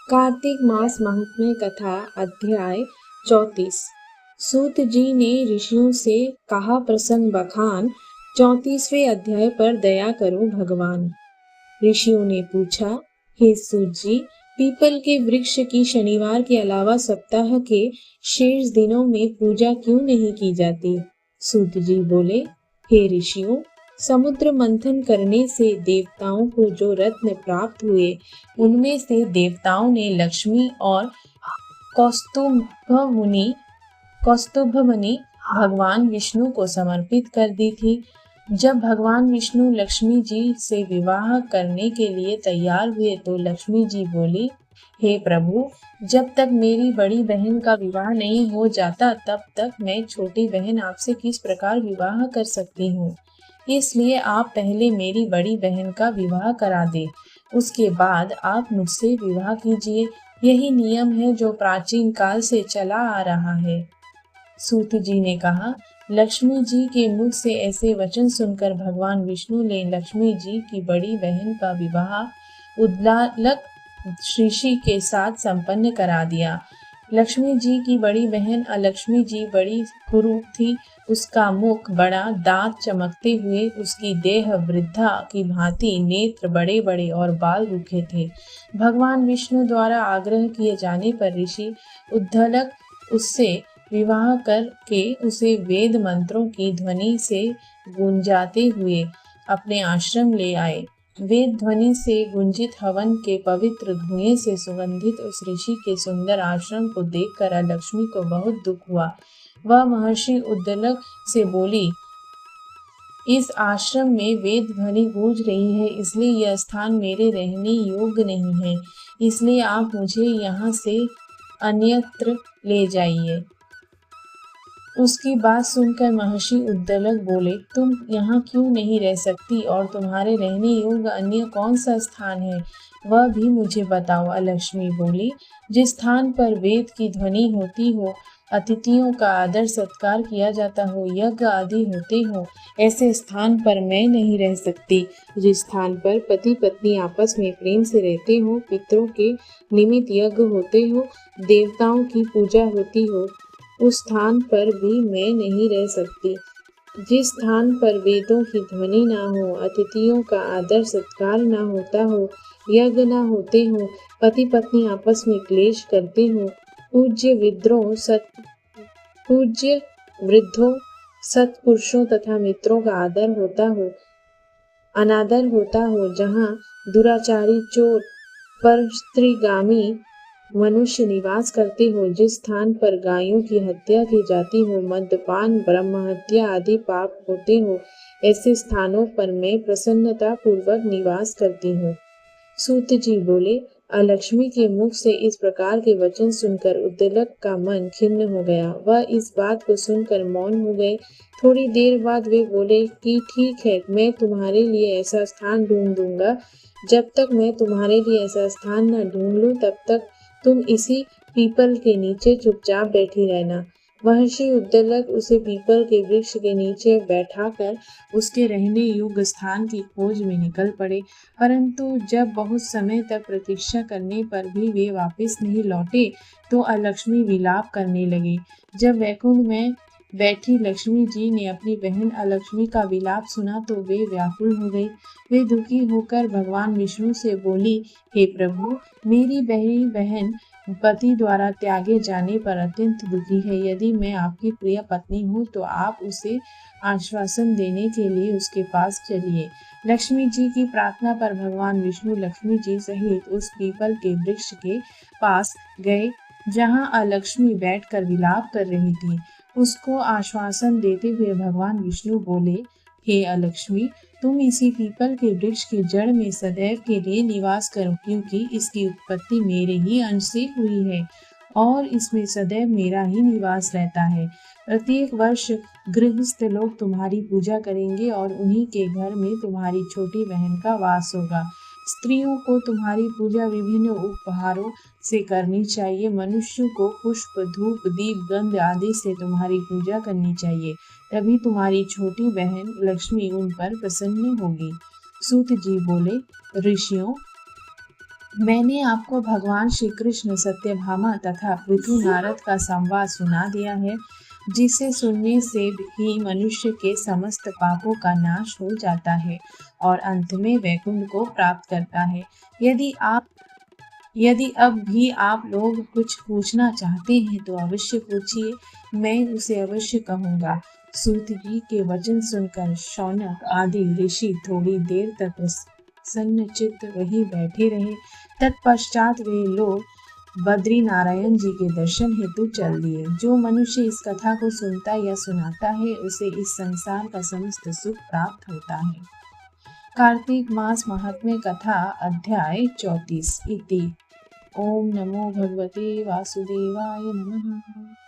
कार्तिक मास महात्म्य कथा अध्याय 34। सूत जी ने ऋषियों से कहा प्रसंग बखान। 34वें अध्याय पर दया करो भगवान। ऋषियों ने पूछा, हे सूत जी, पीपल के वृक्ष की शनिवार के अलावा सप्ताह के शेष दिनों में पूजा क्यों नहीं की जाती? सूत जी बोले, हे ऋषियों, समुद्र मंथन करने से देवताओं को जो रत्न प्राप्त हुए, उनमें से देवताओं ने लक्ष्मी और कौस्तुभ मुनि भगवान विष्णु को समर्पित कर दी थी। जब भगवान विष्णु लक्ष्मी जी से विवाह करने के लिए तैयार हुए तो लक्ष्मी जी बोली, हे प्रभु, जब तक मेरी बड़ी बहन का विवाह नहीं हो जाता तब तक मैं छोटी बहन आपसे किस प्रकार विवाह कर सकती हूँ। इसलिए आप पहले मेरी बड़ी बहन का विवाह करा दे, उसके बाद आप मुझसे विवाह कीजिए। यही नियम है जो प्राचीन काल से चला आ रहा है। सूत जी ने कहा, लक्ष्मी जी के मुख से ऐसे वचन सुनकर भगवान विष्णु ने लक्ष्मी जी की बड़ी बहन का विवाह उद्दालक ऋषि के साथ संपन्न करा दिया। लक्ष्मी जी की बड़ी बहन अलक्ष्मी जी बड़ी कुरूप थी। उसका मुख बड़ा, दांत चमकते हुए, उसकी देह वृद्धा की भांति, नेत्र बड़े बड़े और बाल रूखे थे। भगवान विष्णु द्वारा आग्रह किए जाने पर ऋषि उद्दालक उससे विवाह करके उसे वेद मंत्रों की ध्वनि से गूंजाते हुए अपने आश्रम ले आए। वेद ध्वनि से गुंजित हवन के पवित्र धुएं से सुगंधित उस ऋषि के सुंदर आश्रम को देखकर लक्ष्मी को बहुत दुख हुआ। वह महर्षि उद्दालक से बोली, इस आश्रम में वेद ध्वनि गूंज रही है, इसलिए यह स्थान मेरे रहने योग्य नहीं है। इसलिए आप मुझे यहाँ से अन्यत्र ले जाइए। उसकी बात सुनकर महर्षि उद्दालक बोले, तुम यहाँ क्यों नहीं रह सकती और तुम्हारे रहने योग्य अन्य कौन सा स्थान है, वह भी मुझे बताओ। अलक्ष्मी बोली, जिस स्थान पर वेद की ध्वनि होती हो, अतिथियों का आदर सत्कार किया जाता हो, यज्ञ आदि होते हो, ऐसे स्थान पर मैं नहीं रह सकती। जिस स्थान पर पति पत्नी आपस में प्रेम से रहते हो, पितरों के निमित्त यज्ञ होते हो, देवताओं की पूजा होती हो, उस स्थान पर भी मैं नहीं रह सकती। जिस स्थान पर वेदों की ध्वनि ना हो, अतिथियों का आदर सत्कार ना होता हो, यज्ञ ना होते हो, पति पत्नी आपस में क्लेश करते हो, पूज्य वृद्धों सत्पुरुषों तथा मित्रों का आदर होता हो, अनादर होता हो, जहाँ दुराचारी, चोर, परस्त्रीगामी मनुष्य निवास करते हो, जिस स्थान पर गायों की हत्या की जाती हो, मद्यपान, ब्रह्महत्या आदि पाप होते हो, ऐसे स्थानों पर मैं प्रसन्नता पूर्वक निवास करती हूँ। सूत जी बोले, अलक्ष्मी के मुख से इस प्रकार के वचन सुनकर उद्दालक का मन खिन्न हो गया। वह इस बात को सुनकर मौन हो गए। थोड़ी देर बाद वे बोले कि ठीक है, मैं तुम्हारे लिए ऐसा स्थान ढूंढ दूंगा। जब तक मैं तुम्हारे लिए ऐसा स्थान न ढूंढ लूं, तब तक तुम इसी पीपल के नीचे चुपचाप बैठी रहना। महर्षि उद्दालक उसे पीपल के वृक्ष के नीचे बैठाकर उसके रहने योग्य स्थान की खोज में निकल पड़े। परंतु जब बहुत समय तक प्रतीक्षा करने पर भी वे वापस नहीं लौटे तो अलक्ष्मी विलाप करने लगी। जब वैकुंठ में बैठी लक्ष्मी जी ने अपनी बहन अलक्ष्मी का विलाप सुना तो वे व्याकुल हो गई। वे दुखी होकर भगवान विष्णु से बोली, हे प्रभु, मेरी बड़ी बहन पति द्वारा त्यागे जाने पर अत्यंत दुखी है। यदि मैं आपकी प्रिय पत्नी हूँ तो आप उसे आश्वासन देने के लिए उसके पास चलिए। लक्ष्मी जी की प्रार्थना पर भगवान विष्णु लक्ष्मी जी सहित उस पीपल के वृक्ष के पास गए जहाँ अलक्ष्मी बैठकर विलाप कर रही थी। उसको आश्वासन देते हुए भगवान विष्णु बोले, हे अलक्ष्मी, तुम इसी पीपल के वृक्ष की जड़ में सदैव के लिए निवास करो, क्योंकि इसकी उत्पत्ति मेरे ही अंश से हुई है और इसमें सदैव मेरा ही निवास रहता है। प्रत्येक वर्ष गृहस्थ लोग तुम्हारी पूजा करेंगे और उन्हीं के घर में तुम्हारी छोटी बहन का वास होगा। स्त्रियों को तुम्हारी पूजा विभिन्न उपहारों से करनी चाहिए। मनुष्य को पुष्प, धूप, दीप, गंध आदि से तुम्हारी पूजा करनी चाहिए, तभी तुम्हारी छोटी बहन लक्ष्मी उन पर प्रसन्न होगी। सूत जी बोले, ऋषियों, मैंने आपको भगवान श्री कृष्ण, सत्यभामा तथा पृथु नारद का संवाद सुना दिया है, जिसे सुनने से ही मनुष्य के समस्त पापों का नाश हो जाता है और अंत में वैकुंठ को प्राप्त करता है। यदि अब भी आप लोग कुछ पूछना चाहते हैं तो अवश्य पूछिए, मैं उसे अवश्य कहूँगा। सूत जी के वचन सुनकर शौनक आदि ऋषि थोड़ी देर तक प्रसन्नचित्त वहीं बैठे रहे। तत्पश्चात वे लोग बद्री नारायण जी के दर्शन हेतु चल दिए। जो मनुष्य इस कथा को सुनता या सुनाता है, उसे इस संसार का समस्त सुख प्राप्त होता है। कार्तिक मास महात्म्य कथा अध्याय 34 इति। ओम नमो भगवते वासुदेवाय नमः।